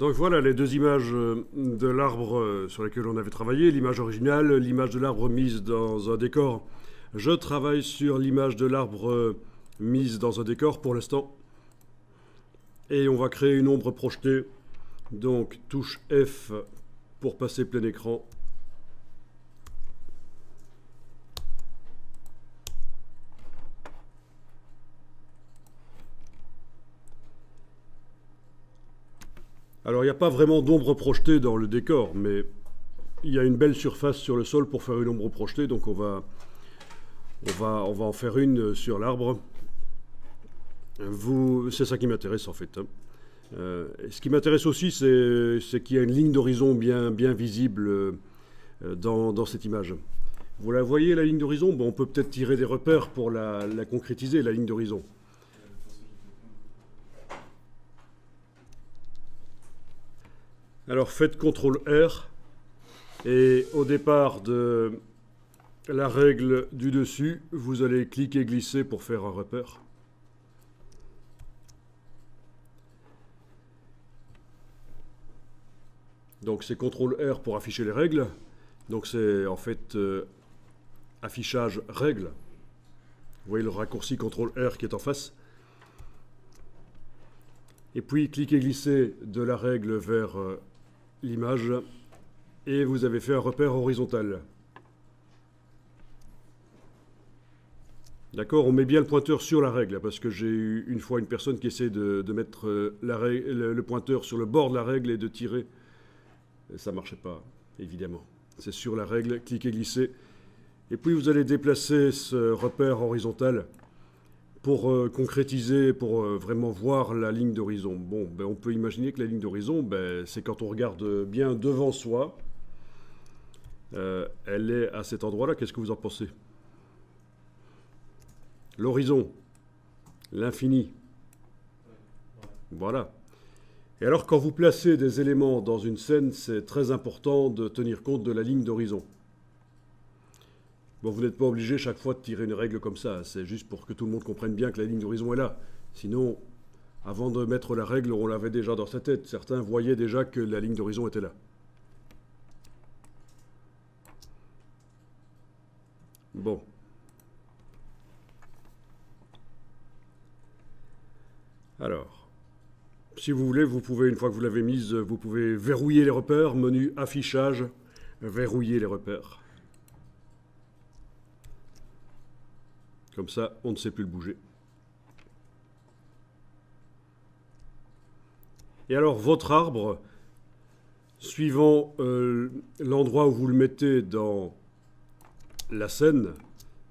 Donc voilà les deux images de l'arbre sur lesquelles on avait travaillé, l'image originale, l'image de l'arbre mise dans un décor. Je travaille sur l'image de l'arbre mise dans un décor pour l'instant. Et on va créer une ombre projetée. Donc touche F pour passer plein écran. Alors il n'y a pas vraiment d'ombre projetée dans le décor, mais il y a une belle surface sur le sol pour faire une ombre projetée, donc on va en faire une sur l'arbre. C'est ça qui m'intéresse en fait. Ce qui m'intéresse aussi, c'est qu'il y a une ligne d'horizon bien visible dans cette image. Vous la voyez, la ligne d'horizon? Bon, on peut peut-être tirer des repères pour la concrétiser, la ligne d'horizon. Alors faites CTRL R et au départ de la règle du dessus, vous allez cliquer glisser pour faire un repère. Donc c'est CTRL R pour afficher les règles. Donc c'est en fait affichage règles. Vous voyez le raccourci CTRL R qui est en face. Et puis cliquez glisser de la règle vers l'image et vous avez fait un repère horizontal. D'accord, on met bien le pointeur sur la règle parce que j'ai eu une fois une personne qui essaie de mettre le pointeur sur le bord de la règle et de tirer. Et ça ne marchait pas, évidemment. C'est sur la règle, cliquez glisser. Et puis vous allez déplacer ce repère horizontal pour concrétiser, pour vraiment voir la ligne d'horizon. Bon, ben, on peut imaginer que la ligne d'horizon, ben, c'est quand on regarde bien devant soi. Elle est à cet endroit-là. Qu'est-ce que vous en pensez? L'horizon, l'infini. Voilà. Et alors, quand vous placez des éléments dans une scène, c'est très important de tenir compte de la ligne d'horizon. Bon, vous n'êtes pas obligé chaque fois de tirer une règle comme ça. C'est juste pour que tout le monde comprenne bien que la ligne d'horizon est là. Sinon, avant de mettre la règle, on l'avait déjà dans sa tête. Certains voyaient déjà que la ligne d'horizon était là. Bon. Alors, si vous voulez, vous pouvez, une fois que vous l'avez mise, vous pouvez verrouiller les repères. Menu affichage, verrouiller les repères. Comme ça, on ne sait plus le bouger. Et alors, votre arbre, suivant l'endroit où vous le mettez dans la scène,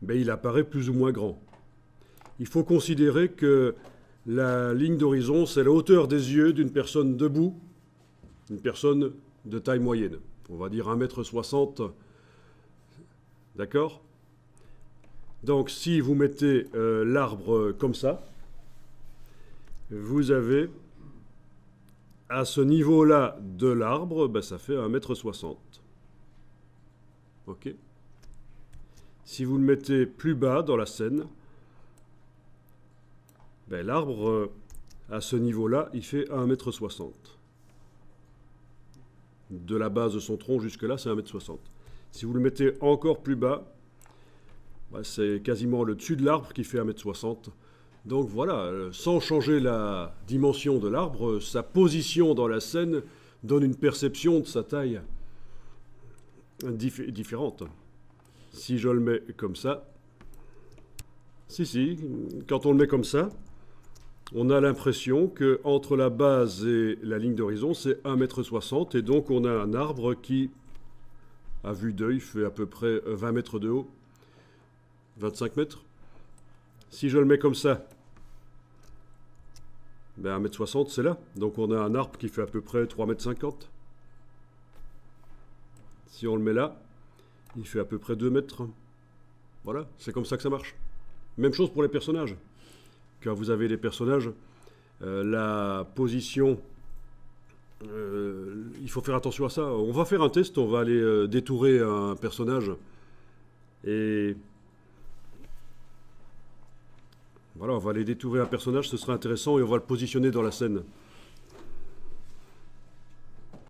ben, il apparaît plus ou moins grand. Il faut considérer que la ligne d'horizon, c'est la hauteur des yeux d'une personne debout, une personne de taille moyenne. On va dire 1,60 m. D'accord ? Donc si vous mettez l'arbre comme ça, vous avez à ce niveau-là de l'arbre, ben, ça fait 1,60 m. Ok ? Si vous le mettez plus bas dans la scène, ben, l'arbre à ce niveau-là, il fait 1,60 m. De la base de son tronc jusque là, c'est 1,60 m. Si vous le mettez encore plus bas, c'est quasiment le dessus de l'arbre qui fait 1,60 m. Donc voilà, sans changer la dimension de l'arbre, sa position dans la scène donne une perception de sa taille différente. Si je le mets comme ça, quand on le met comme ça, on a l'impression qu'entre la base et la ligne d'horizon, c'est 1,60 m. Et donc on a un arbre qui, à vue d'œil, fait à peu près 20 mètres de haut. 25 mètres. Si je le mets comme ça, ben 1,60 m, c'est là. Donc on a un arbre qui fait à peu près 3,50 m. Si on le met là, il fait à peu près 2 mètres. Voilà, c'est comme ça que ça marche. Même chose pour les personnages. Quand vous avez des personnages, la position, il faut faire attention à ça. On va faire un test, on va aller détourer un personnage et voilà, on va aller détourer un personnage, ce sera intéressant et on va le positionner dans la scène.